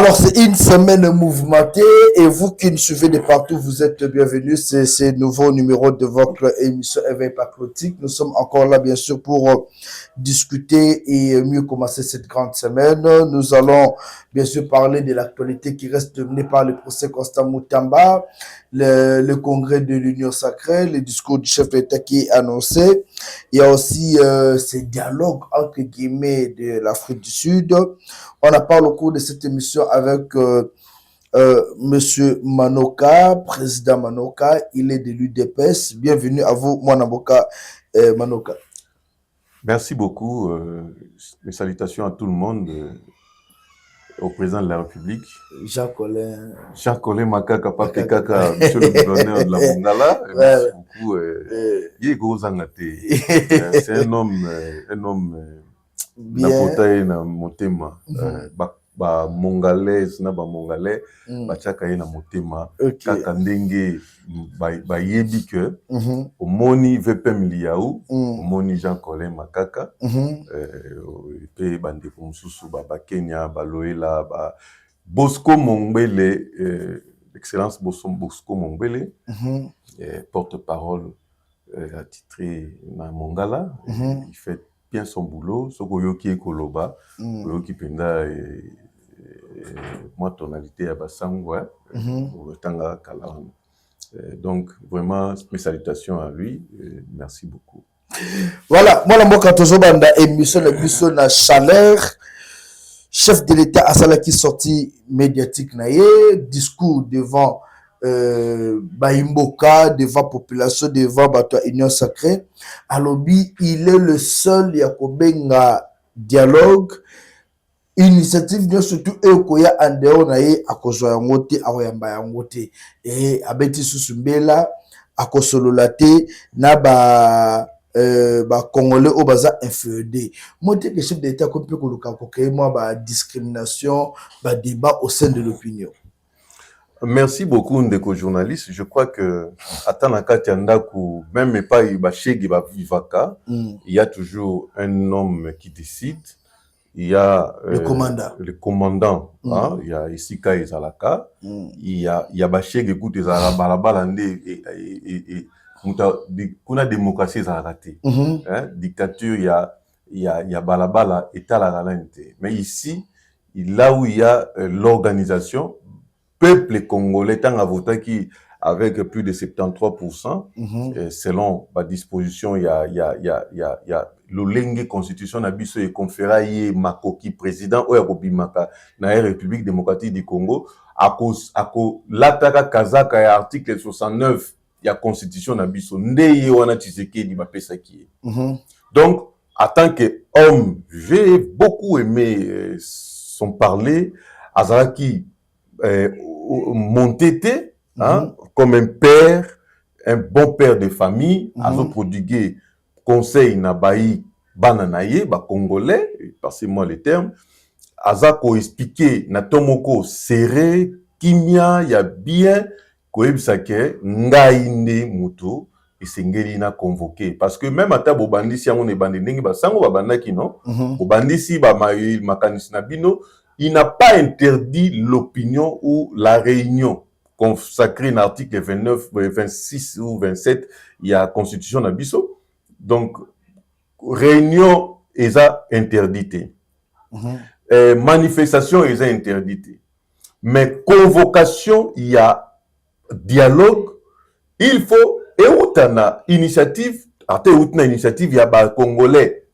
Alors, c'est une semaine mouvementée et vous qui nous suivez de partout, vous êtes bienvenus. C'est ce nouveau numéro de votre émission Éveil Patriotique. Nous sommes encore là, bien sûr, pour discuter et mieux commencer cette grande semaine. Nous allons, bien sûr, parler de l'actualité qui reste menée par le procès Constant Moutamba, le congrès de l'Union sacrée, le discours du chef d'État qui est annoncé. Il y a aussi ces dialogues, entre guillemets, de l'Afrique du Sud. On a parlé au cours de cette émission avec Monsieur Manoka, président Manoka. Il est de l'UDPS. Bienvenue à vous, Mwanaboka Manoka. Merci beaucoup. Mes salutations à tout le monde, au président de la République. Jacques-Colin. Jacques-Colin Makaka, Pape Kaka, monsieur le gouverneur de la Mongala. Merci beaucoup. Il est gros Zangate. C'est un homme Napotaye na motema. Ba mongalaise na ba mongolais bachaka ye na motema kaka ndenge ba yebi que omoni VPM liaou omoni Jean-Colin Makaka pe bande mususu ba Kenya ba Loela ba Bosco Mongbele excellence Bosco Mongbele porte-parole attitré na Mongala. Il fait bien son boulot, Sokoyoki et Koloba, Sokoyoki Penda moi tonalité à Bassangwa, Tanga Kalan. Donc vraiment mes salutations à lui, merci beaucoup. Voilà, moi la moka tozobanda émission la émission na chaleur, chef de l'État Asala qui sorti médiatique naie, discours devant Baimboka, devant population, devant Bato Union Sacrée. Alobi, il est le seul Yakobenga dialogue, initiative bien surtout Ekoya Andeo nae akozwa yangote akoyamba yangote et abeti susumbela akosololate na ba Congolais au baza inféodé. Moi que chef d'État comme peut koluka ko créer moi ba discrimination, ba débat au sein de l'opinion. Merci beaucoup, Ndeko journaliste. Je crois que, Atanaka Tiandaku, même pas Ibachegi Vivaka, il y a toujours un homme qui décide. Il y a le commandant, hein, il y a Isika Ezalaka, il y a Bachegi Gout Ezalabalande et kuna démocratie Ezalakate. Dictature, il y a Balabala et Talagalante. Mais ici, là où il y a l'organisation, peuple congolais tant à voter qui avec plus de 73%, selon ma disposition, il y a le lingue constitution nabiso et conféraillé Makoki président ou Maka na République démocratique du Congo à cause l'ataka kazaka et article 69 il y a constitution nabiso ndeye wana Tshisekedi bapesa ki. Donc en tant que homme, j'ai beaucoup aimé son parler Azaraki mon tété, comme un père, un bon père de famille, azo prodigué conseil na bayi bananaye, ba congolais, passez-moi les termes, azako expliqué na tomoko serré, kimia, ya bien, koebisake, ngainde muto, et sengeli na convoqué. Parce que même à ta bobandisi, on est bandé, nengi ba sango ba bandaki, non? Bobandisi, ba makanis na bino, il n'a pas interdit l'opinion ou la réunion consacrée dans l'article 29, 26 ou 27, il y a la constitution d'Abisso. Donc, réunion est interdite. Manifestation est interdite. Mais convocation, il y a dialogue. Il faut, et où t'as initiative, il y a des Congolais,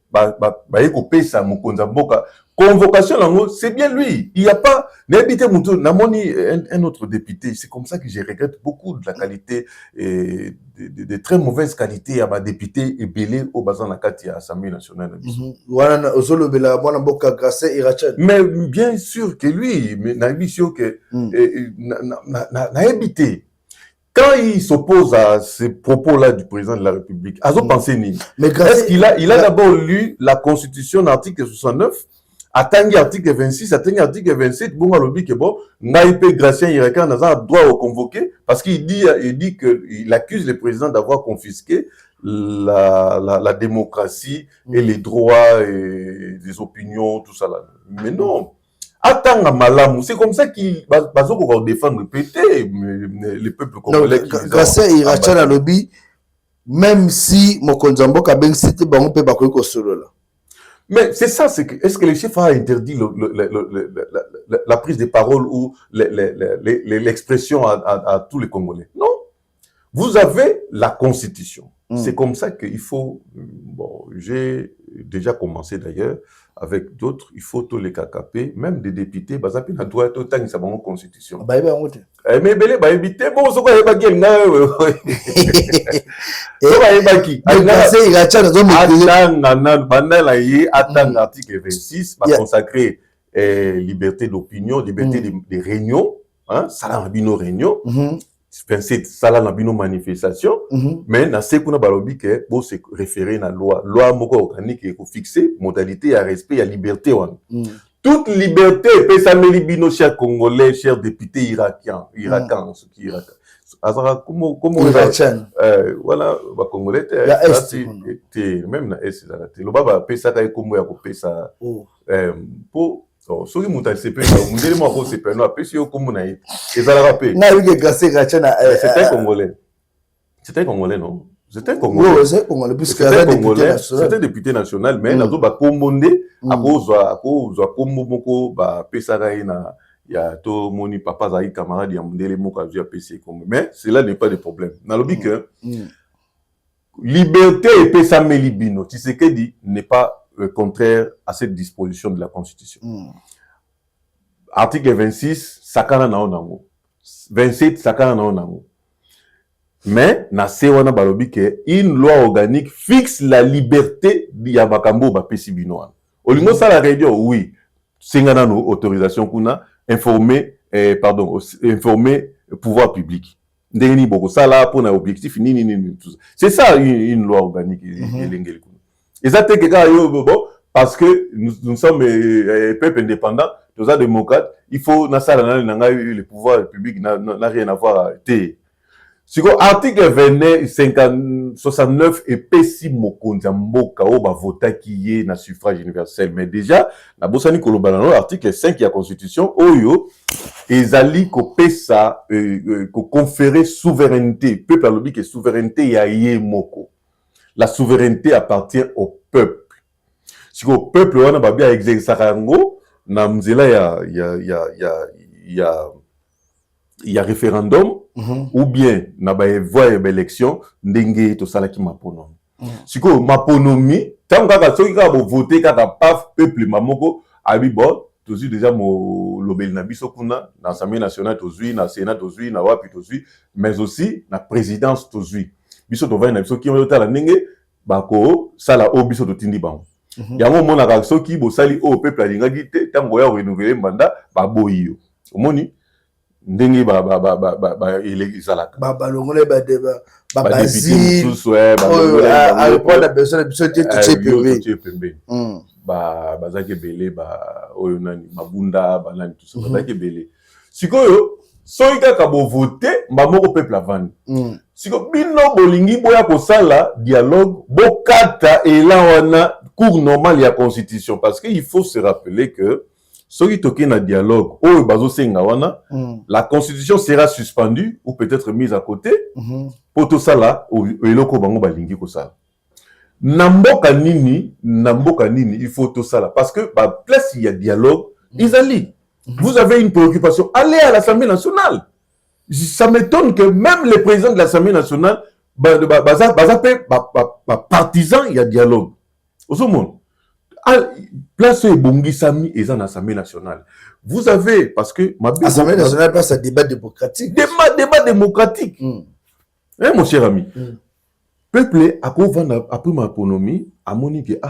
convocation, c'est bien lui. Il n'y a pas, un autre député. C'est comme ça que je regrette beaucoup de la qualité, de très mauvaise qualité à ma député et belé au bazan nakati à l'Assemblée nationale. Mais bien sûr que lui, mais n'a habité. Quand il s'oppose à ces propos-là du président de la République, est-ce qu'il a d'abord lu la Constitution, l'article 69, attendu article 26, attendu article 27, bon, lobby que bon, Naïpe Gracien Irakan n'a droit au convoquer, parce qu'il dit qu'il accuse le président d'avoir confisqué la démocratie et les droits et les opinions, tout ça là. Mais non. Atanga malamu, c'est comme ça qu'ils vont défendre péter les peuples congolais. Grâce à Irachana lobby, même si Mokonzambo Kabeng c'était bon, on peut pas quoi solo là. Mais c'est ça, c'est que est-ce que le chef a interdit la prise de parole ou l'expression à tous les Congolais? Non. Vous avez la Constitution. C'est comme ça qu'il faut... Bon, j'ai déjà commencé d'ailleurs avec d'autres. Il faut tous les KKP, même des députés, bah ça peut être droit autant que ça va en Constitution. Bah ben on dit. Mais belé bah éviter bon ce qu'on a pas gagné. Ça va évaki. C'est il a tchana donc pendant l'article 26 va consacrer liberté d'opinion, liberté de réunion, hein, ça la bino réunion. 27 sala na bino manifestation mais na se kuna balobi ke bo se référer na loi moko organique et ko fixer modalité à respect à liberté wan toute liberté peut s'ameli bino chers congolais chers députés irakiens ce qui irak azara comment voilà ba congolais même na est ça te lo baba pesa ka kombo ya ko pesa pour soki mutu asepe mundele moko sepe no apesi yo kombo na ye ezala rapé na oui que c'est c'était congolais non c'était congolais oui c'est congolais puisque c'était député national mais nazo ba kombonde akozwa kombo moko ba pesa ka na ya to moni papa zai camarade ya mundele moko azwi apesi kombo mais cela n'est pas de problème na lobi que liberté et pesa melibino tu sais que dit n'est pas contraire à cette disposition de la Constitution. Article 26, sakana na onango. 27, sakana na onango. Mais, na se wana balobi ke, une loi organique fixe la liberté ya bakambo ba pesi binoan. Olingo sa la radio, oui. Sengana no autorisation kuna, informer pouvoir public. Ndeni boko sala pour na objectif ni tout ça. C'est ça une loi organique et ça t'es que parce que nous sommes peuple indépendant, nous sommes démocrates, il faut le pouvoir public n'a rien à voir. Si article 69 et pesi mokonza mboka o ba vota qui est na suffrage universel mais déjà na bosani kolobalano article 5 de la constitution oyo ezali ko pesa ko conférer souveraineté peuple alobi que souveraineté ya ye moko. La souveraineté appartient au peuple. Si le peuple wana ba bia exercer yango na mzela ya référendum ou bien na ba voie élection ndenge to sala ki maponomi. Si ko maponomi tant kaka soki ka bo voter kaka paf peuple mamoko abi bo tozi déjà mo lobel na biso kuna na Assemblée nationale tozui na Sénat tozui na wapi tozui mais aussi na présidence tozui. Biso to vana biso ki on tala ndenge bako sala o biso to tindi bango yango mona ka soki bo sali o peuple alinga gite tango ya renouveler mandat ba boyo omoni ndenge ba ilezalaka ba longole ba bazi ba répondre à besoin biso te pembe ba bazaki belé ba oyo nani mabunda ba nani tout ça bazaki belé sikoyo soki kaka bo voter ba moko peuple avandi siko bino bolingi boya kosala dialogue bokata ela wana cours normal ya constitution parce que il faut se rappeler que soki toki na dialogue oyo bazo senga wana la constitution sera suspendue ou peut-être mise à côté pour tout ça là eloko bango balingi kosala na mboka nini il faut tout ça là parce que ba place il y a dialogue izali vous avez une préoccupation allez à l'Assemblée nationale. Ça m'étonne que même les présidents de l'Assemblée nationale, partisans, il y a dialogue. Au monde, place Bongi Sami et dans l'Assemblée nationale. Vous avez, parce que l'Assemblée nationale passe à débat démocratique. Débat démocratique. Hein, mon cher ami. Peuple, à quoi vendre après ma autonomie, à mon idée,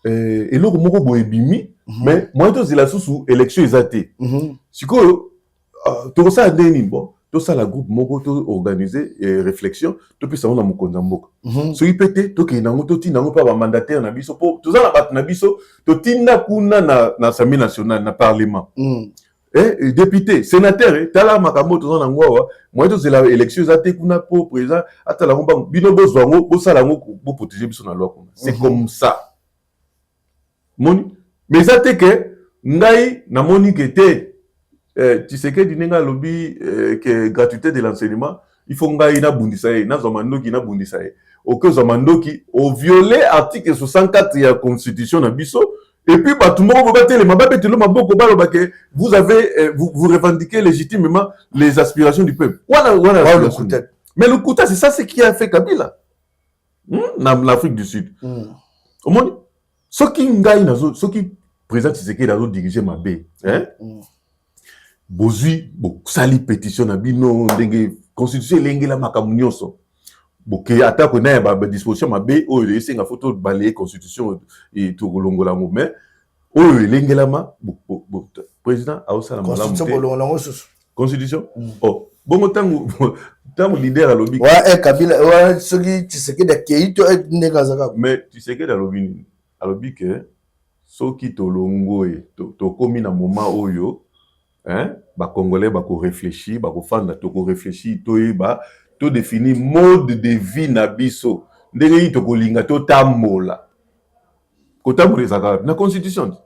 et l'autre moko boebimi, mais moi, c'est la sous élection exatée. Si quoi, tout ça, tout ça, la groupe moko to organiser réflexion, tout peut savoir dans mon compte mboka. So il pété, tout qui nango to tinango pas ba mandataire na biso pour tout ça la bat na biso, to tinna kuna na Assemblée nationale na parlement. Eh député, sénateur, tala makambo to na ngwa, moi to c'est la élection exatée kuna pour président, atala ngomba bino bozwango, bo sala ngo pour protéger biso na loi kuna. C'est comme ça. Moni, mais ça te que ngai namoni que te Tshisekedi ninga lobby que gratuité de l'enseignement il faut ngai na bundisa ye na zomandoki na bundisa ye aucun zomandoki au violer article 64 de la constitution na biso et puis bato moko batele mababetelo maboko baloba que vous avez vous revendiquez légitimement les aspirations du peuple voilà mais le Kouta c'est ça ce qui a fait Kabila dans l'Afrique du Sud au monde ce qui ngai nazo ce qui président Tshisekedi nazo diriger mabe hein bozui sali pétition na bino ndenge constitution lengela makamu nyonso boke ata ko na ba disposition mabe oyo esenga photo balayer constitution et to kolongola mo mais oyo lengela ma président aosala malamu constitution oh bongo tango leader alobi wa Kabila wa soki Tshisekedi akei to ndeka zaka mais Tshisekedi alobi que soki tolongoe to komi na moment oyo hein ba congolais ba ko réfléchir ba ko fanda to ko réfléchir to yeba to définir mode de vie na biso ndenge to ko linga to tambola ko tambola zaka na constitution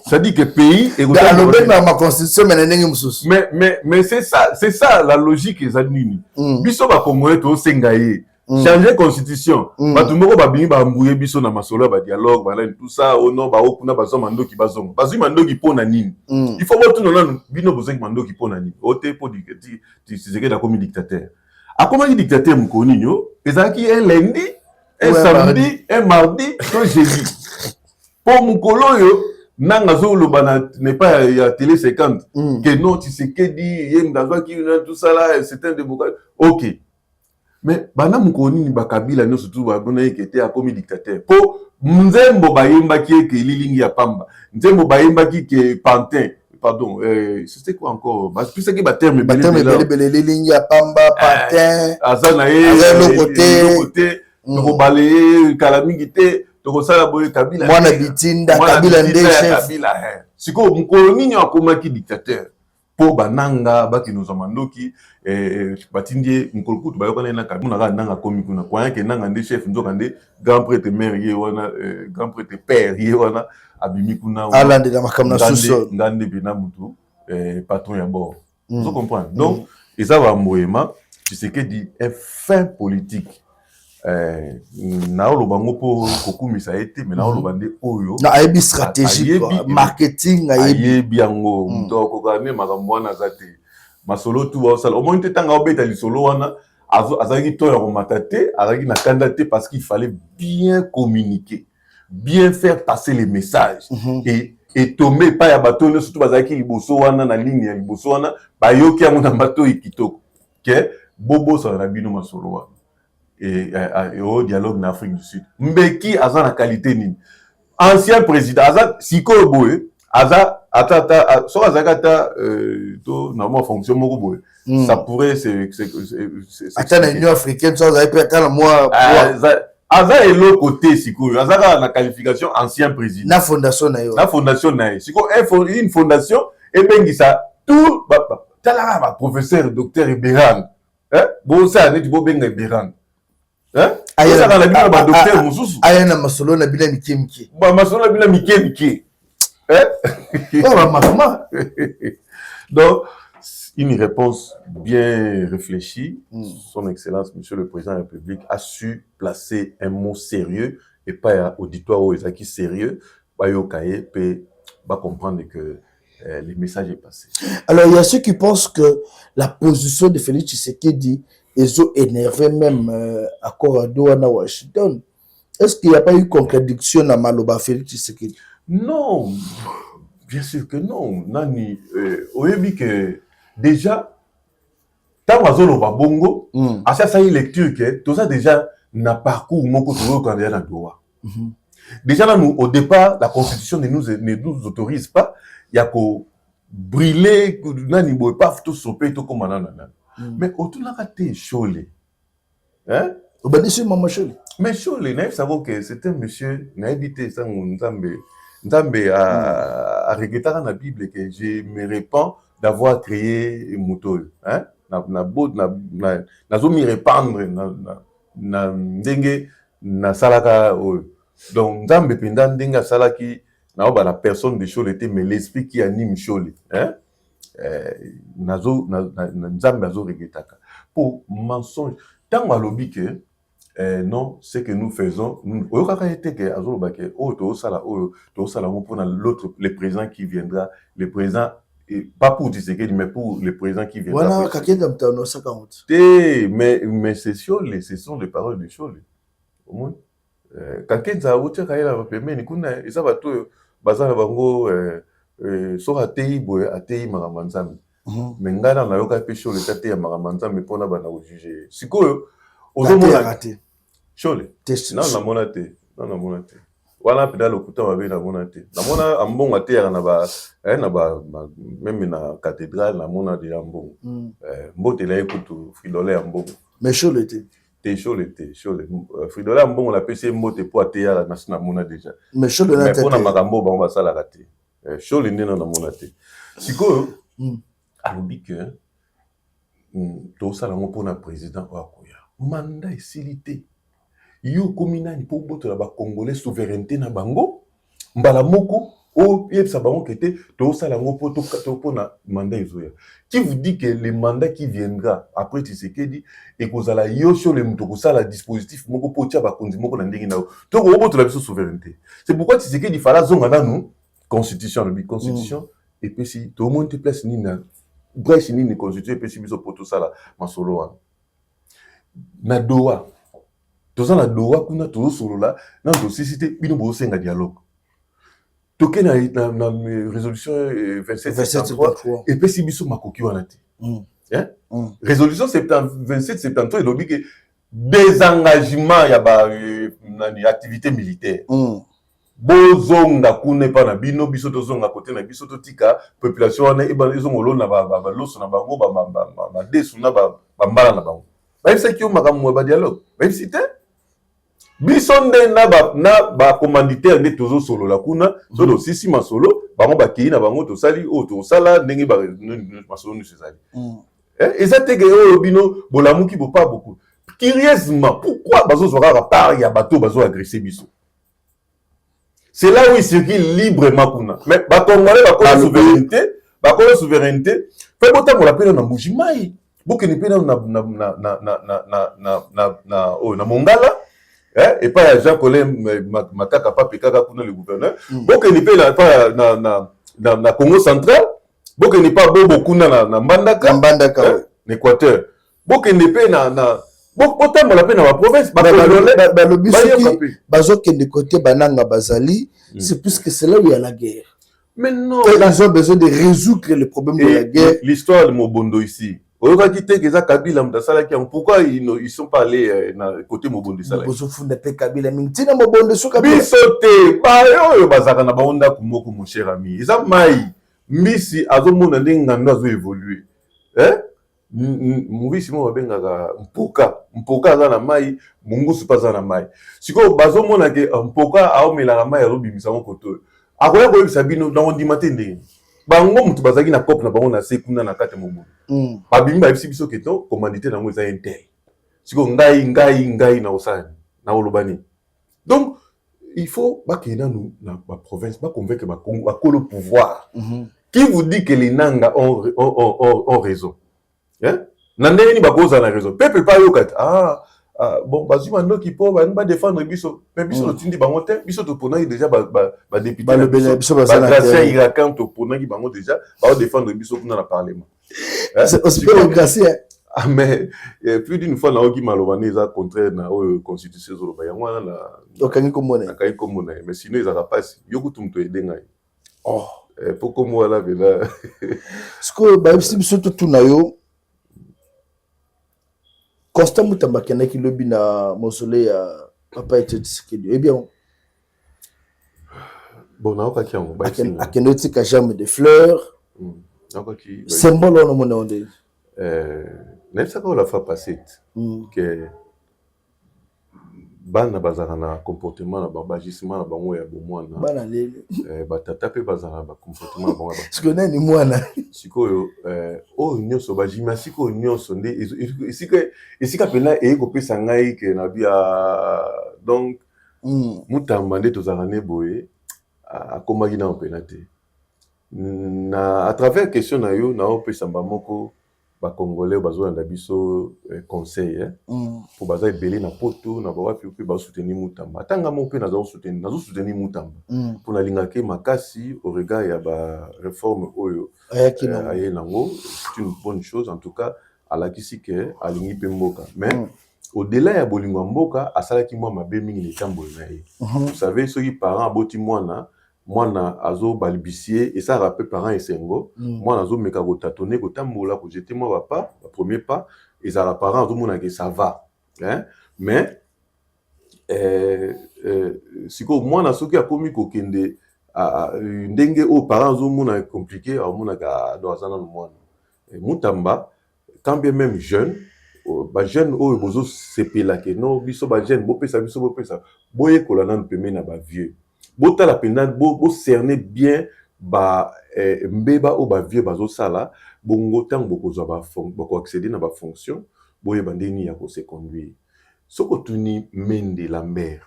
ça dit que pays et dans le ma constitution mais ndenge mususu mais c'est ça la logique ezanini biso ba congolais to sengaye changer constitution bato moko babimi bambouye biso na masolo ba dialogue bala tout ça au nom ba okuna bazo mandoki bazongo bazui mandoki pona nini il faut botuno nanu bino bozeki mandoki pona nini ote po diketi Tshisekedi da comme dictateur a comment dictateur mukoni nyo ezaki un lundi un samedi un mardi to jeudi po mukolo yo nanga zo lobana n'est pas ya télé 50 que non Tshisekedi yem dazaki tout ça là c'est un démocrate OK. Mais bana mukoni ni bakabila no surtout babona ekete a comme dictateur po nzembo bayemba ki ke lilingi ya pamba nzembo bayemba ki ke pantin pardon c'était quoi encore parce que c'est que ba terme belé lilingi ya pamba pantin azana le côté to balayer kalamingi te to sala boye kabila mwana bitinda kabila nde chef kabila siko mukoni ni akomaki dictateur po bananga baki nous amandoki batindie mkolkutu bayokana na kabuna ka nanga komi kuna kwa yake nanga nde chef nzoka nde grand prêtre mère ye wana grand prêtre père ye wana abimi kuna alande na makamna suso ngande bina mutu patron ya bord vous comprenez donc ça va moyema Tshisekedi est fin politique na oloba ngopo kokumisa ete mais na oloba nde oyo na ayebi stratégique marketing ayebi yango mtoko kane makambo wana zate masolo tu wa sala au moins tanga obeta lisolo wana azaki to ya komata te azaki na kanda te parce qu'il fallait bien communiquer bien faire passer les messages et tomber pas ya bato ne surtout bazaki liboso wana na ligne ya liboso wana bayoki yango na bato ikitoko ke bobo sa na bino masolo wana et au dialogue en Afrique du Sud. Mbeki a la qualité ni. Ancien président Azat Siko Boé, Azat Atata so Azagata to normalement fonction moko boé. Ça pourrait c'est attends l'Union africaine ça vous avez peut-être un mois Azat est l'autre côté Siko. Azat la qualification ancien président. La fondation na yo. La fondation na. Siko une fondation et bengi ça tout tala professeur docteur Eberang. Hein? Bon ça ne tu bo benga Eberang. Hein? Ça dans la Bible ba docteur mususu. Ayana masolo na bila mikemki. Ba masolo na bila mikemki. Hein? Oh maman. Donc une réponse bien réfléchie. Son Excellence Monsieur le Président de la République a su placer un mot sérieux et pas un auditoire ou qui sérieux. Ba yokaye peut ba comprendre que le message est passé. Alors il y a ceux qui pensent que la position de Félix Tshisekedi ils ont énervé même à Corado à Washington. Est-ce qu'il n'y a pas eu contradiction à Maloba Félix Tshisekedi? Non, bien sûr que non. Nani, oyebi que déjà, tant que bongo, à ça y lecture que tout ça déjà n'a parcours mon côté candidat dans droit. Déjà nous au départ la constitution ne nous autorise pas, il y a qu'au brûler nani boy pas tout sauper tout comme nanana. Mais autour de la raté Cholé. Hein? Mais Cholé, il faut savoir que c'est un monsieur, il a évité ça, Nzambe a regretté dans la Bible que je me répands d'avoir créé Mouto. Hein? Na zo mi répandre na ndenge na salaka. Donc Nzambe pendant ndenge salaki la personne de Chole était, mais l'esprit qui anime Chole. Hein? Nzambe azo regretaka. Pour mensonge, tant à lobby que non, ce que nous faisons, l'autre, le président qui viendra, le président, pas pour Tshisekedi, mais pour le président qui viendra. Voilà, mais ce sont les paroles de Chole. Au moins, quand Kenza Outia Kaila va permettre, et ça va tout, Bazar Bango, sera Teibo, à Tei Maramanzam. Mais Ngana n'a pas pu Chole, Tate à Maramanzam, mais pour n'a pas juger. C'est quoi, aux hommes raté. Chole. Non, la monate. Non, la monate. Voilà, puis dans le couteau, on va la monate. La monate, en bon, à terre, même na cathédrale, la monate de Ambon. Mbote la écoute, Fridolé Ambon. Mais Chole était. Chole. Fridolé Ambon, on l'a appelé Mbote pour atterrir à la nation monate déjà. Mais Chole n'a pas. Mais pour la Magambo, on va ça la rater. Chole n'est dans la monate. Si quoi, à l'oubli que, tout ça, la pour le président, mandat est silité. Yo komina ni po boto la ba congolais souveraineté na bango mbala moko o yebsa bango kete to sala ngo po to na mandat ezoya. Qui vous dit que le mandat qui viendra après Tshisekedi et kozala yo sur le muto ko sala dispositif moko po tia ba konzi moko na ndenge na to ko boto la biso souveraineté. C'est pourquoi Tshisekedi fala zonga na nous constitution le constitution et puis si to monte place ni na brèche ni ni constitution et puis si biso po to sala masolo na doa. Tous en la doa kuna tous solo là dans le société bino bo senga dialogue toke na résolution 2773 et puis si biso makoki wana te hein résolution 2773 et lobi que désengagement ya ba activité militaire bozonga kuna pa na bino biso tozonga côté na biso totika population wana eba ezongolo na ba loso na bango ba desu na ba mbala na bango ba c'est qui o makamwa ba dialogue même si te bisonde na ba commanditaire de tozo solo la kuna solo sisi masolo bango ba kii na bango to sali o to sala ndenge ba masolo ni sali et ça te que bino bolamuki bo pas beaucoup curieusement pourquoi bazo zora part ya bateau bazo agresser biso c'est là où il circule librement kuna mais ba congolais ba souveraineté fait botam la pena na mujimai bokeni pena na mongala et pas Jean Colin Makaka Pape Kaka kuna le gouverneur bokeni pena pas na Congo central bokeni pas bobo kuna na Mbandaka l'Équateur bokeni pena na botam la pena na province bazokende côté bananga bazali c'est puisque c'est là où il y a la guerre. Mais non, ils ont besoin de résoudre le problème de la guerre. L'histoire de Mobondo ici. Pourquoi ils sont pas allés côté Mobondo mon cher ami. Ils ont maï. Misi azomona ndengando azo évoluer. Muvisi mo babengaka mpoka aza na mai mungusu pa aza na mai. Siko bazomona ke mpoka aomelaka mai azobimisa ngo koto. Akoya koyebisa bino na ondima te ndenge bango mutu bazaki na cop na bango na se kuna na kate mobo babimi bayebisi biso keto commandité nango eza intel siko ngai na osani na olobani donc il faut bakenda nous na ba province ba convaincre ba Congo akolo pouvoir qui vous dit que les nanga ont raison hein na ndenge ni bakoza na raison peuple pas yokata bon bazui mando qui peut ba défendre biso mais biso tindi bango te biso to pona déjà ba député biso ba gracien irakan to pona ki bango déjà ba défendre biso kuna na parlement c'est hospitalier gracien mais plus d'une fois na oki malobani za contraire na constitution zo ba yango na okangi komona mais sinon ils ont pas yokutu mto edenga pour comme voilà bela sko ba biso to tuna yo Constant Moutamba qui a lobby na mausolée à Papa et Tshisekedi. Eh bien, bon, on a pas qui on va essayer. À quel autre cas jamais de fleurs. Symbole on a mon nom de. N'est-ce pas qu'on l'a fait passer que bana bazana na comportement na babagissement na bango ya bomwana bana lele batata pe bazana ba comportement na bango parce que nani mwana sikoyo nyonso bajima siko nyonso nde esika pena ekopesa ngai ke na bia donc mutamba nde tozala ne boye a combattu dans le pénalité. À travers question na yo, na opé samba moko ba congolais bazo na biso conseil pour baza belé na poto na ba wapi pe ba soutenir Mutamba. Tanga mo pe na soutenir Mutamba. Pour na lingake makasi au regard ya ba réforme oyo aye nango, c'est une bonne chose en tout cas à la kisike alingi pe mboka. Mais au-delà ya bolingo mboka asalaki moi mabe mingi likambo na ye. Vous savez ceux qui parents aboti mwana azo balbicier et ça rappelle parents et sengo mwana azo meka ko tâtonner ko tambola ko jeter moi papa premier pas et ça la parents azo mona que ça va mais siko mwana soki akomi ko kende ndenge o parents azo mona compliqué au mona ka do azana no mwana Mutamba quand bien même jeune ba jeune o bozo sepela ke no biso ba jeune bo pesa boye ko la nan peme na ba vieux bota la pena bo cerner bien ba mbeba o ba vieux bazo sala bongo tang boko zo ba boko accéder na ba fonction boye bandeni ya ko se conduire soko tuni Mende Lambert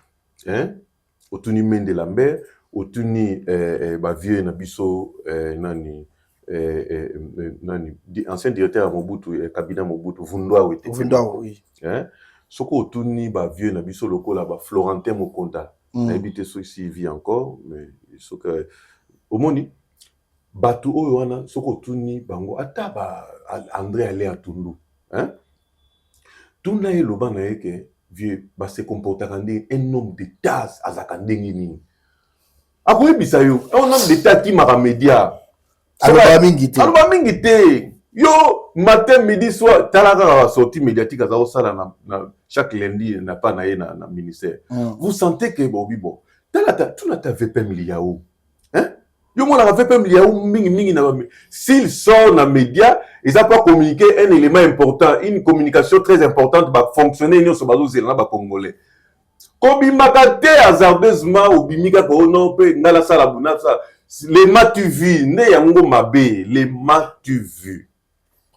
otuni Mende Lambert otuni ba vieux na biso nani ancien directeur à Mobutu cabinet Mobutu Vundwa oui soko otuni ba vieux na biso lokola ba Florentin Mokonda na habité ici vit encore mais ce que au moni batu oyo wana soko tuni bango ata ba André Alé Tundu tuna ye loba na yeke vieux ba se comportaka ndenge un homme d'état azaka ndenge nini akoyebisa yo un homme d'état qui m'a média aloba mingi te yo matin midi soir talaka la sortie médiatique aza osala na chaque lundi na pas na ye na ministère vous sentez que bon talata tu n'as VPM liao yo mona VPM liao mingi na s'il sort na média ils a pas communiqué un élément important une communication très importante va fonctionner nous bazo zela ba congolais kobimaka te hasardeusement obimika ko non pe ngala sala bunasa les matu vu ne yango mabe les matu vu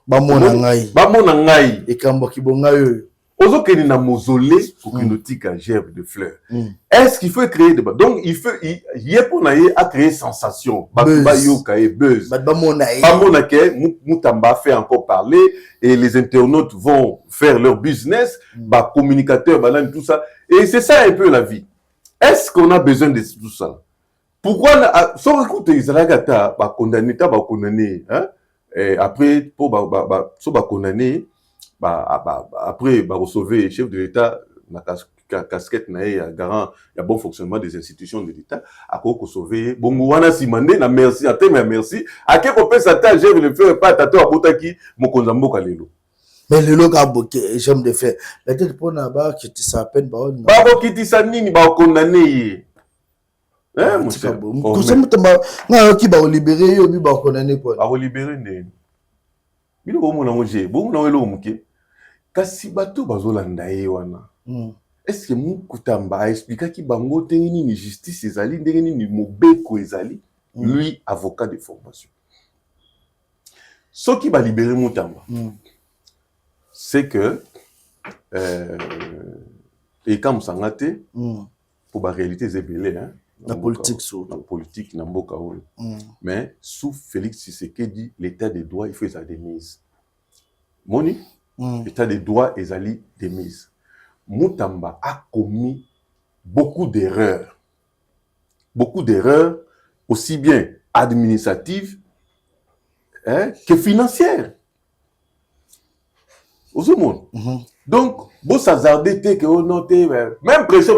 bamona ngai ekambo kibonga yo ozokeni na mausolée kokinotika gerbe de fleurs est-ce qu'il faut créer des donc il faut yepona ye a créer sensation ba yoka et buzz bamona ke Mutamba fait encore parler et les internautes vont faire leur business ba communicateurs banane tout ça et c'est ça un peu la vie. Est-ce qu'on a besoin de tout ça? Pourquoi sans écouter Israël ba condamner et après pour ba condamner après recevoir chef de l'État na casquette na ya garant ya bon fonctionnement des institutions de l'État ako sauver bongo wana simande na merci à tema merci ake ko pesa ta je le faire pas tato abotaki mokonza mboka lelo mais lelo ka boke j'aime de faire peut-être pour na ba qui te s'appelle ba ko kitisa nini ba condamner mon cher tout ça Mutamba na ki ba libérer yo bi ba condamner quoi ba libérer ne bino bomo na ngoje bomo na welo muke kasi bato bazolanda ye wana est-ce que Mutamba a expliqué ki bango ndenge nini justice ezali ndenge nini mobeko ezali lui avocat de formation ce qui va libérer Mutamba c'est que et comme sangate pour la réalité zébélé la politique na mboka oyo mais sous Félix Tshisekedi l'état des droits il faut ça démise moni l'état des droits ezali démise Mutamba a commis beaucoup d'erreurs aussi bien administratives que financières au monde. Donc boss hasardé que même pression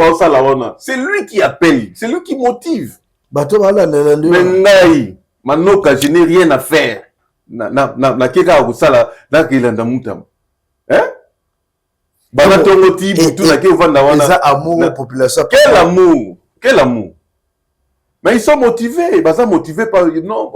c'est lui qui appelle, c'est lui qui motive. Mais manoka je n'ai rien à faire na keka kusala na kilanda Mutamba banatongo tout na ke vanda wana amour population quel amour mais ils sont motivés par non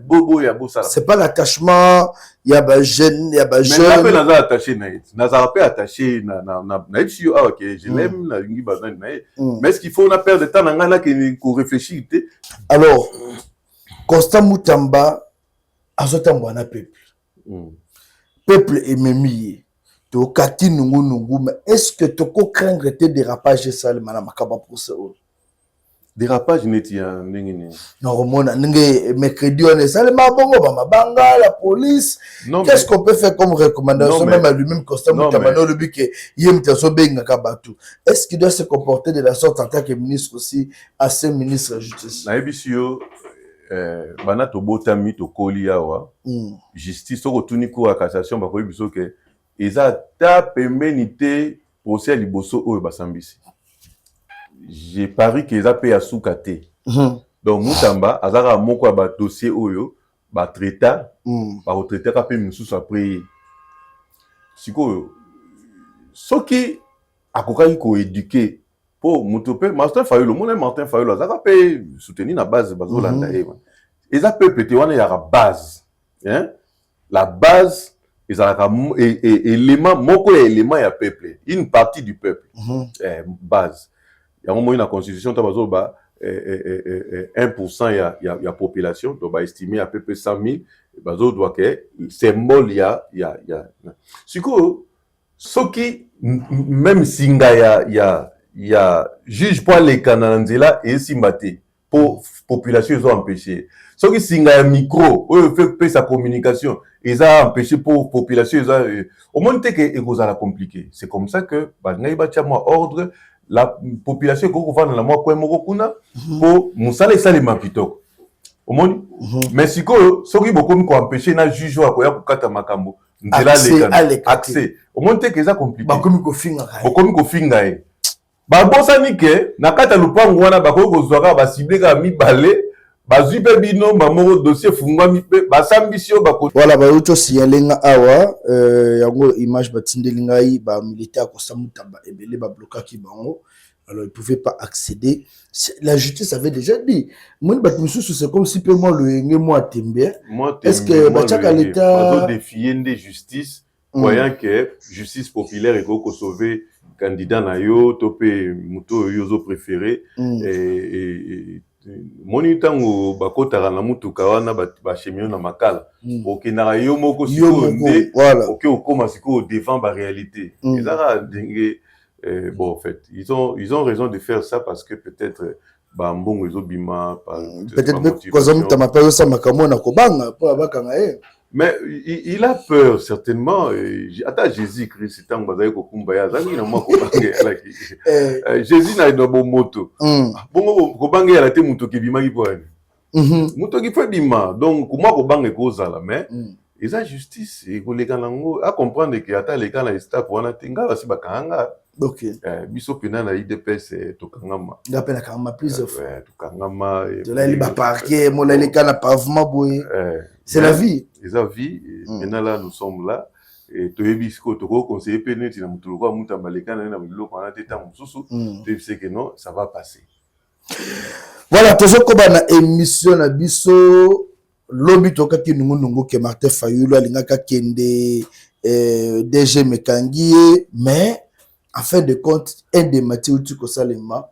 bobo ya bosala c'est pas l'attachement ya ba jeune mais naza attaché naza attaché na ipsio ah OK je l'aime na ngi bazana mais est-ce qu'il faut on a perdre de temps na ngana que réfléchir alors Constant Mutamba azotamba na peuple ememi to kati nungu mais est-ce que tu peux craindre tes dérapages ça le mana makaba pour ça dérapage neti ya ndenge ni. Non, remona ndenge mercredi on est salé mabongo ba mabanga la police. Qu'est-ce qu'on peut faire comme recommandation même à lui-même constamment tamano le but que yem taso benga kabatu. Est-ce qu'il doit se comporter de la sorte en tant que ministre aussi à ce ministre de la justice? Na ebisio bana to botami to koli awa. Justice oko tuni ko cassation ba ko biso ke eza ta pembenité procès liboso oyo basambisi. J'ai pari que eza pe ya soukate. Donc Moutamba azara moko ba dossier oyo ba traita ba retraiter ka pe mususu après. Siko soki akokaki ko éduquer pour mutope Martin Fayulu Martin Fayulu azara pe soutenir na base bazolanda e. Eza peuple te wana ya base. Hein? La base ezalaka élément moko ya élément ya peuple, une partie du peuple. Base. Il y a un moment dans la constitution, tu as 1% ya population, donc va estimer à peu près 100 000. Bazo doit que symbole ya. Siko, soki même singa ya juge pour les cananzela et simbate pour population ils ont empêché. Soki singa ya micro, ou fait sa communication, ils ont empêché pour population ils ont au moins que ezala compliqué. C'est comme ça que bangai batia moi ordre la population ko vendre la moi ko moko kuna pour musala esali mapitoko. Au moins mais siko soki bokomi ko empêcher na juge wa ko ya kukata makambo nzela les accès. Au moins que ça compliqué. Bokomi ko finga e. Ba bosani ke na kata lupango wana bakoki kozwaka ba ciblé ka mibale. Bino mamoro dossier fungwami pe basambisio bako. Voilà ba uto siyalenga awa yango image batindelinga yi ba militaire ko samutamba ebele ba blokaki bango. Alors ils pouvaient pas accéder. La justice avait déjà dit moi batmususu c'est comme si peu moi le ngé moi tembe. Est-ce que bachaka l'état défier des justice voyant que justice populaire et ko sauver candidat na yo topé muto yozo préféré et moni tango bakotaka na mutuka wana ba chemio na makala okendaka yo moko siko nde oke okoma siko devant ba réalité ezaka dingue bon en fait ils ont raison de faire ça parce que peut-être ba mbongo ezobima peut-être kwa zamu tamapayo sa makambo na kobanga po abakanga mais il a peur certainement. Attends, Jésus-Christ, c'est un bazar ko kumbaya. Zami na mwa ko bange ala Jésus na ino bo moto. Bongo ko bange ala te moto ke bima ki poani. Moto ki fa bima. Donc ko mwa ko bange ko zala mais eza justice et ko leka nango a comprendre que ata leka na staff wana tinga basi bakanga. OK. Biso pena na IDPS to kangama. Na pena kangama plusieurs fois. To kangama. De là il ba parquet, mo la leka na pavement boy. C'est la vie. C'est la vie. Maintenant là, nous sommes là. Et tu as vu ce que tu as conseillé, tu as dit que non, ça va passer. Voilà, toujours comme dans l'émission na biso, lobby toka ki nungu ke Martin Fayulu alingaka kende DG Mekangie, mais en fin de compte, un des matières où tu salema,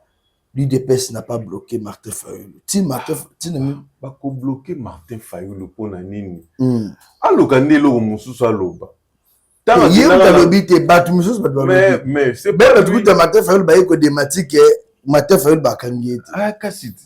l'UDPS n'a pas bloqué Martin Fayulu. Si Martin Fayulu n'a pas bloqué Martin Fayulu pour nani. Alors quand il lo mususu aloba. Mais c'est pas le but de Martin Fayulu ba ko dématique Martin Fayulu ba kangié. Ah kasiti.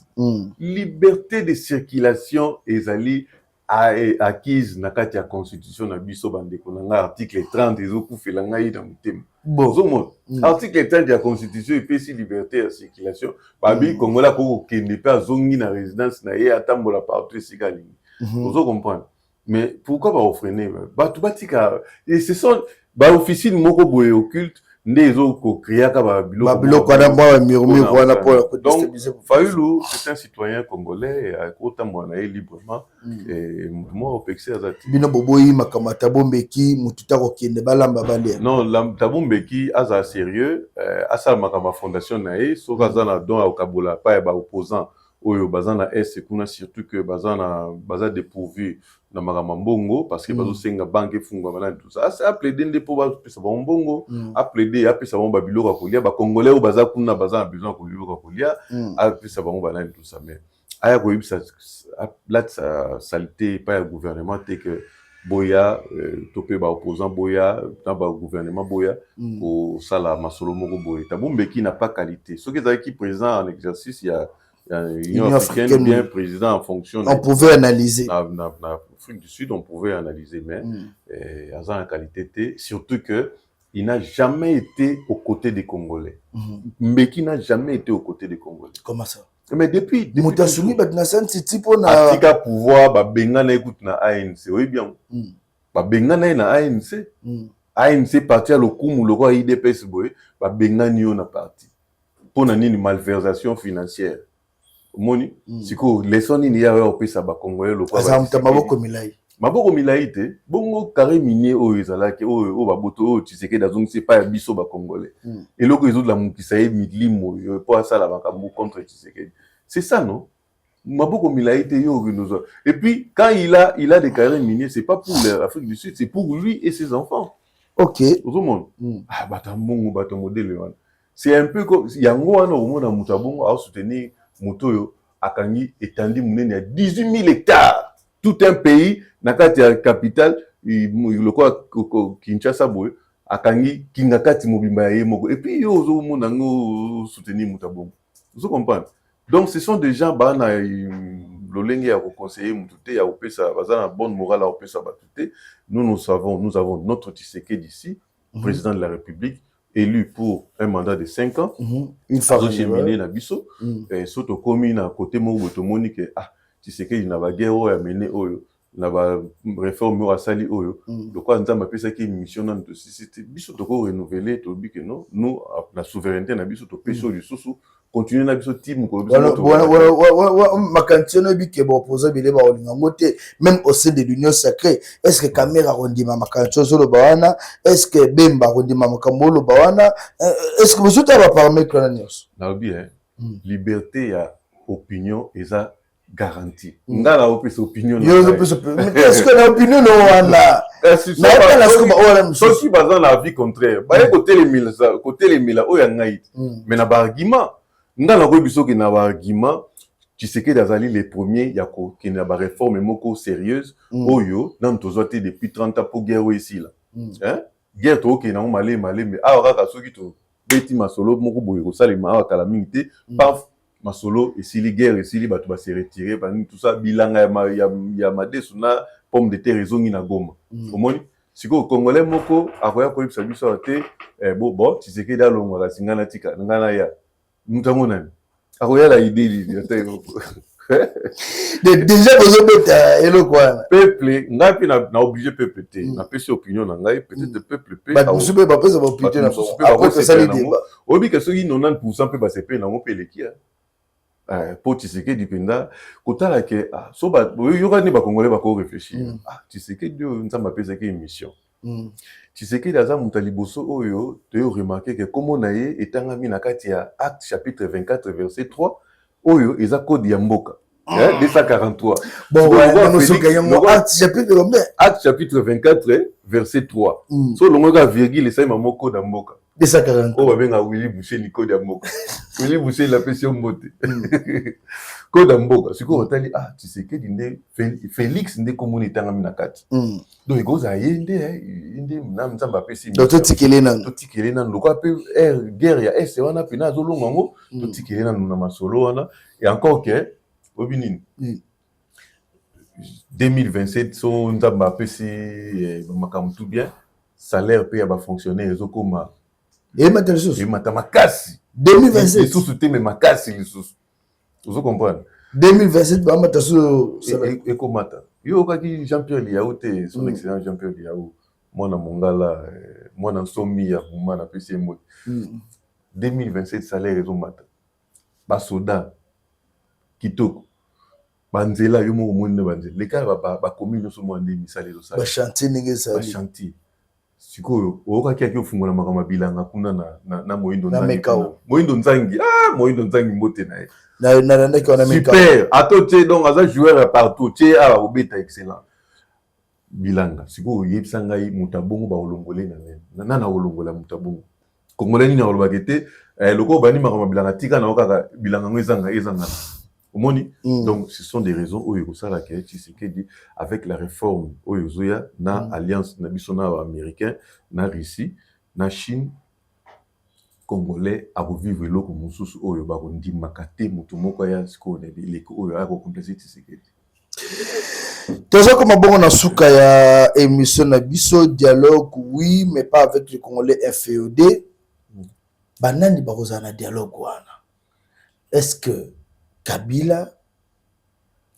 Liberté de circulation ezali acquise na kati ya constitution na biso bandeko na article 30 ezokufela ngai na mutema. Bon, article 30 de la constitution et puis liberté de circulation. Babi Congola ko kende pe azongi na résidence na ye atambola partout sigali. Vous comprenez? Mais pourquoi ba freiner? Ba tout batika et ce sont ba officine moko boye occulte ndezo ko kriaka ba biloko na mwa murmure wana pour déstabiliser. Fayulu c'est un citoyen congolais autant na librement et moi opexé azati. Bino boboyi makamata bombeki mututa ko kende balamba bale. Non, la tabombeki aza sérieux asa makama fondation na e so bazana don au kabola pa ba opposant oyo bazana est kuna surtout que baza dépourvu na makama mbongo parce que bazo senga banque fungwa bana tout ça a plaidé ndé pour ba pesa mbongo a plaidé a pesa ba biloko kolia ba congolais o baza kuna baza besoin ko biloko kolia a pesa ba bana tout ça mais aya ko yibisa la saleté pas le gouvernement té que boya topé ba opposant boya dans ba gouvernement boya pour ça la masolo moko boya tabombeki n'a pas qualité ce qui est qui présent en exercice il y a L'Union africaine, bien président en fonction. On pouvait analyser. En Afrique du Sud, on pouvait analyser, mais en qualité, surtout que il n'a jamais été aux côtés des Congolais. Mais qui n'a jamais été aux côtés des Congolais. Comment ça? Mais depuis Moutassoumi Badnasan Titi pour na tika pouvoir ba bengana écoute na ANC oui bien ba bengana na ANC ANC parti à lokumu loko IDPS boy ba bengani yo na parti pour na nini malversation financière moni siko leçon nini ya yo pesa ba congolais loko ba maboko milai te bongo carré minier o ezalaki o ba boto o Tshisekedi azong c'est pas biso ba congolais et loko ezo la mukisa ye milimo pour ça la makambo contre Tshisekedi. C'est ça, non? Et puis, quand il a des carrières minières, c'est pas pour l'Afrique du Sud, c'est pour lui et ses enfants. Ok. C'est un peu comme... Il y a un moment dans Moutabongo à soutenir Moutoyo, Akangi, étendu à 18 000 hectares. Tout un pays, Nakati la capitale, le quoi, Kinshasa, Akangi, Kingakati, Mobimba, et puis, il y a soutenir Moutabongo. Vous comprenez? Donc, ce sont des gens, l'olenge a conseillé Moutoute, a opé ça, la bonne morale a opé ça, nous avons notre Tshisekedi d'ici, président de la République, élu pour un mandat de 5 ans. Une fois cheminé na biso, surtout commune à côté Monique, Tshisekedi n'a pas guerre à mener, n'a pas réforme à sali, le quoi nous avons appelé ça qui est une mission dans notre société. Biso toko renouveler, to que non, nous, la souveraineté na biso to pécho du sous continuer na biso team ko makantiano bi ke opposant bile ba olinga moté même au sein de l'union sacrée. Est-ce que caméra rondima makantiano zo lo bawana, est-ce que bemba rondima makambo lo bawana, est-ce que vous êtes à paramètre na nyos na bien liberté ya opinion eza garantie ngala opesa opinion est-ce que la opinion no wana soki baza na vie contraire baye côté les mila oya ngai mais na ba argument ngala ko biso ke na ba argument Tshisekedi azali les premiers ya ko ki na ba réforme moko sérieuse oyo dans tozote depuis 30 ans pour guerre ici là hein guerre to ke na malé mais awa ka soki to beti masolo moko boye ko salima awa kala mingi paf masolo esili guerre esili bato ba se retirer tout ça bilanga ya madesu na pomme de terre ezongi na Goma omoni siko congolais moko akoya ko yebisa biso te bon Tshisekedi alongo la singana tika ngana ya mutango nani akoya la idée déjà besoin de elo quoi peuple ngapi na obligé peuple te na pesi opinion na ngai peut-être peuple pe ba musupe ba pesa ba opinion na après ça les débats obi que ceux qui 90% pe ba se pe na mo pe leki pour Tshisekedi penda kotala ke so ba yoka ni ba congolais ba ko réfléchir Tshisekedi nzamba pesa ke émission Tshisekedi aza mutali boso oyo te remarquer que comme on a etangami na kati ya acte chapitre 24 verset 3 oyo eza code ya mboka 243 bon acte chapitre 24 verset 3 so longo ka virgule ça mamo code ya mboka 243 o babenga Willy Boucher ni code ya mboka Willy Boucher la pesi mbote code ya mboka siko otali Tshisekedi nde Félix nde komoni etangami na kati donc ikoza yende na nzamba pesi donc totikele na lokwa pe guerre ya est wana pena azolonga ngo totikele na na masolo wana et encore que obinini 2027 so nzamba pesi makambo tout bien salaire pe ya ba fonctionnaire ezokoma mata makasi 2027 lisusu te me makasi lisusu vous comprenez 2027 ba mata so ekomata yo kaki Jean-Pierre Liao te son excellent Jean-Pierre Liao mwana mongala mwana nsomi ya buma na pesi mo 2027 salaire ezomata ba soda kitoko banzela yo mo monde banzela les gars ba commune so mo ande misale zo ba chantier ninge ça ba chantier sikoyo okaki aki ofungola makama bilanga kuna na moindo nzangi moindo nzangi mbote na na ko na mekao super ato te donc aza joueur partout te a obeta excellent bilanga sikoyo yebisa ngai mutabongo ba olongole na olongola mutabongo congolais ni na olobakete loko bani makama bilanga tika na okaka bilanga ngo ezanga omoni donc ce sont des raisons oyo kosala ke Tshisekedi avec la réforme oyo zoya na alliance na biso na américain na Russie na Chine Congolais à vivre le comme sous oyo ba kondi makate mutu moko ya siko ne le oyo a ko complexité Tshisekedi. Déjà comme bon on a souka ya émission na biso dialogue oui mais pas avec les Congolais FEOD. Banani bakozana dialogue wana. Est-ce que Kabila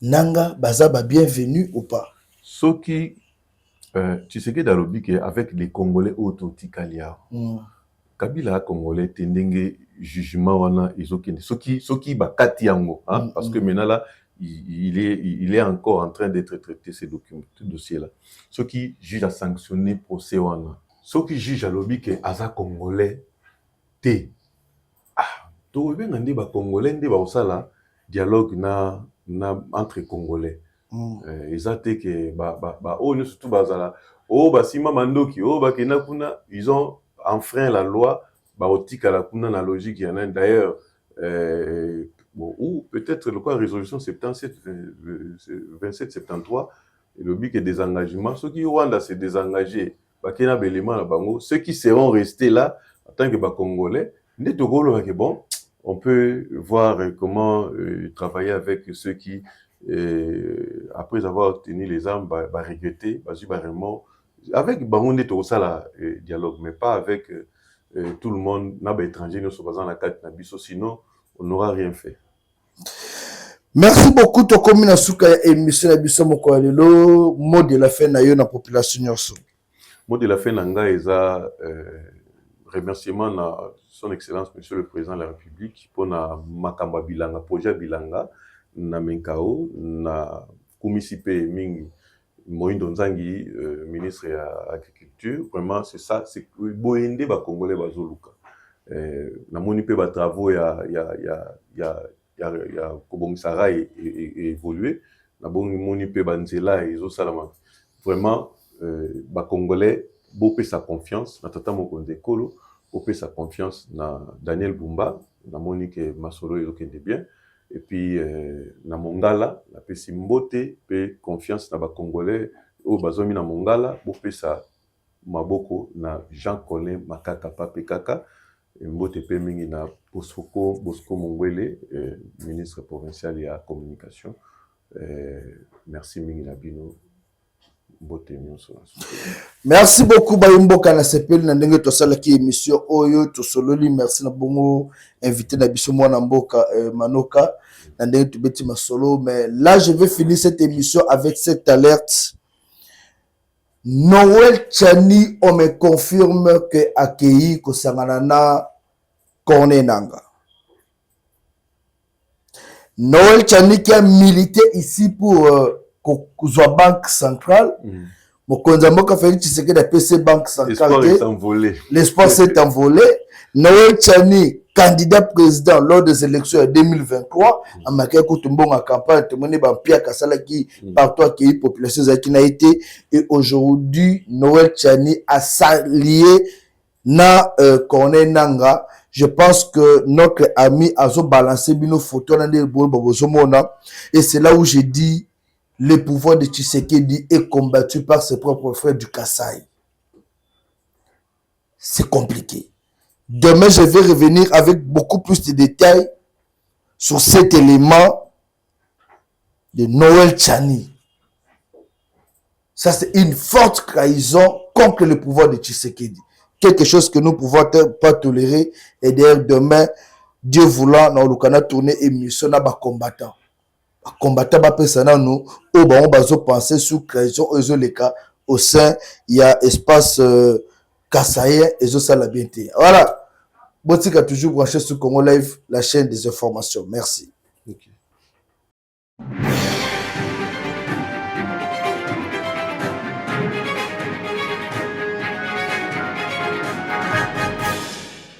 Nanga Bazaba bienvenue ou pas? Ce qui Tshisekedi a lobby que avec les Congolais autotikalia. Kabila Congolais tendenge jugement wana izokende. Ce qui bakati yango hein parce que maintenant là il est encore en train d'être traité ces documents, ce dossier-là. Ceux qui jugent à sanctionner procès wana. Ceux qui jugent à lobby que Aza Congolais T. Ah, to bien andi ba Congolais ndi ba osala dialogue na entre Congolais. Exacté que ba oh nous surtout bazala oh ba sima mandoki oh ba kena kuna ils ont enfreint la loi ba otika la kuna na logique y en a d'ailleurs bon, ou peut-être le quoi résolution 2773 le but est des engagements ceux qui Rwanda s'est désengagé bakena belément la bango ceux qui seront restés là en tant que Congolais bon on peut voir comment travailler avec ceux qui après avoir obtenu les armes regretter vraiment avec bango tout ça là dialogue mais pas avec tout le monde n'a pas étranger nous sommes dans la carte nabiso sinon on n'aura rien fait. Merci beaucoup to komi na suka émission na biso moko lelo mot de la fin na yo na population nyonso. Mot de la fin na nga eza remerciement na son excellence monsieur le président de la République pour na makamba bilanga projet bilanga na menkao na komisipe mingi Moïndo Nzangi ministre de l'agriculture vraiment c'est ça c'est boyende ba congolais bazoluka na moni pe ba travaux ya kobongisara évolué na bongi moni pe banzela ezo salama vraiment ba congolais bopé sa confiance na tata mokonde kolo bopé sa confiance na Daniel Bumba na moni ke masolo ezokende bien et puis na Mongala na pesi mbote pe confiance na ba congolais o bazomi na Mongala bopé sa maboko na Jean-Colin Makaka Pape Kaka mbote pe mingi na Bosco Mongwele ministre provincial et à communication merci mingi na bino mbote nyonso. Merci beaucoup Bayumboka na sepeli na ndenge to sala ki émission oyo to sololi merci na bongo invité na biso mwana mboka Manoka na ndenge to beti masolo mais là je vais finir cette émission avec cette alerte. Noël Tchani, on me confirme que Akei Kosanganana Corné Nanga. Noël Tchani qui a milité ici pour Kozwa Banque Centrale. Mon Konzamoka Félix Tshisekedi a PC Banque Centrale. L'espoir s'est envolé. L'espoir s'est envolé. Noël Tchani, candidat président lors des élections en 2023, a marqué en campagne, témoigné par Pierre Kassala qui partout accueilli population qui n'a été. Et aujourd'hui, Noël Tchani a s'allié na Corneille Nanga. Je pense que notre ami a balancé nos photos dans des et c'est là où j'ai dit le pouvoir de Tshisekedi est combattu par ses propres frères du Kasaï. C'est compliqué. Demain, je vais revenir avec beaucoup plus de détails sur cet élément de Noël Tchani. Ça, c'est une forte trahison contre le pouvoir de Tshisekedi. Quelque chose que nous ne pouvons pas tolérer. Et d'ailleurs, demain, Dieu voulant, nous allons tourner émission à des combattants. Les combattants, nous allons penser sur trahison au sein, il y a espace Kassaïen et ça la bien. Voilà. Botika a toujours branché sur Congo Live, la chaîne des informations. Merci. Okay.